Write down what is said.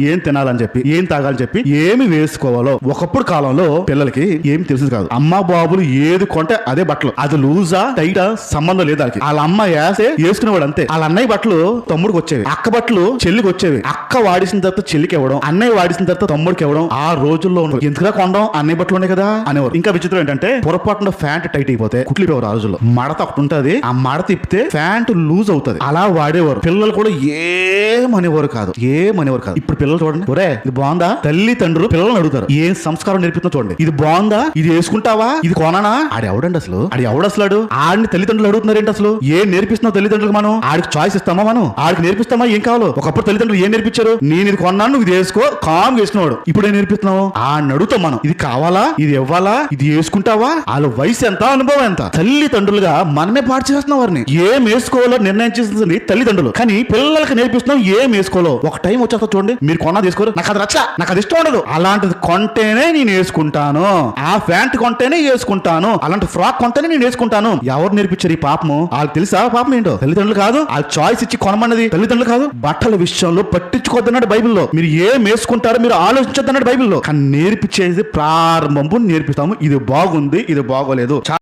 ఏం తినాలని చెప్పి, ఏం తాగాలని చెప్పి, ఏమి వేసుకోవాలో ఒకప్పుడు కాలంలో పిల్లలకి ఏం తెలిసింది కాదు. అమ్మ బాబులు ఏది కొంటే అదే బట్టలు. అది లూజా టైటా సంబంధం లేదు వాళ్ళకి. వాళ్ళ అమ్మ వేసుకునేవాడు అంతే. వాళ్ళ అన్నయ్య బట్టలు తమ్ముడికి వచ్చేవి, అక్క బట్టలు చెల్లికి వచ్చేవి. అక్క వాడిసిన తర్వాత చెల్లికి ఇవ్వడం, అన్నయ్య వాడిసిన తర్వాత తమ్ముడికి ఇవ్వడం ఆ రోజుల్లో ఉండదు. ఎందుకుగా కొండం, అన్నయ్య బట్టలు ఉన్నాయి కదా అనేవారు. ఇంకా విచిత్రం ఏంటంటే పొరపాటున ప్యాంట్ టైట్ అయిపోతే కుట్లిపోయారు ఆ రోజుల్లో. మడత ఒకటి ఉంటది, ఆ మడత తిప్పితే ప్యాంట్ లూజ్ అవుతుంది. అలా వాడేవారు. పిల్లలు కూడా ఏమనేవారు కాదు. ఇప్పుడు పిల్లలు చూడండి, ఒరే ఇది బాగుందా, తల్లిదండ్రులు పిల్లలను అడుగుతారు ఏం సంస్కారం నేర్పిస్తున్నా చూడండి. ఇది బాగుందా, ఇది వేసుకుంటావా, ఇది కొనానా. ఆడెవడండి అసలు, ఆడు ఆడిని తల్లిదండ్రులు అడుగుతున్నారు ఏంటి అసలు? ఏం నేర్పిస్తున్నావు తల్లిదండ్రులకు? మనం ఆడికి చాయిస్ ఇస్తామా? మనం ఆడికి నేర్పిస్తామా? ఏం కావాలో. ఒకప్పుడు తల్లిదండ్రులు ఏం నేర్పించారు? నేను ఇది కొన్నాను, నువ్వు ఇది వేసుకో, కామ్ వేసుకున్నాడు. ఇప్పుడు ఏం నేర్పిస్తున్నావు? ఆడిని అడుగుతాం మనం, ఇది కావాలా, ఇది ఇవ్వాలా, ఇది వేసుకుంటావా. వాళ్ళ వయసు ఎంత, అనుభవం ఎంత. తల్లిదండ్రులుగా మనమే పాటు చేస్తున్నాం వారిని. ఏం వేసుకోవాలో నిర్ణయం చేస్తుంది తల్లిదండ్రులు, కానీ పిల్లలకి నేర్పిస్తున్నాం ఏం వేసుకోవాలో. ఒక టైం వచ్చేస్తా చూడండి, మీరు కొన్నా తీసుకోరు, నాకు అది రచ్చ, నాకు అది ఇష్టం ఉండదు. అలాంటిది కొంటేనే నేను వేసుకుంటాను, ఆ ప్యాంట్ కొంటేనే వేసుకుంటాను, అలాంటి ఫ్రాక్ కొంటేనే నేను వేసుకుంటాను. ఎవరు నేర్పించారు ఈ పాపము? వాళ్ళకి తెలుసా పాపం ఏంటో? తల్లిదండ్రులు కాదు. వాళ్ళ చాయిస్ ఇచ్చి కొనమన్నది తల్లిదండ్రులు కాదు. బట్టల విషయంలో పట్టించుకోవద్దన్నాడు బైబిల్లో. మీరు ఏం వేసుకుంటారో మీరు ఆలోచించొద్దన్నాడు బైబిల్లో. కానీ నేర్పించేది ప్రారంభం నేర్పిస్తాము. ఇది బాగుంది, ఇది బాగోలేదు.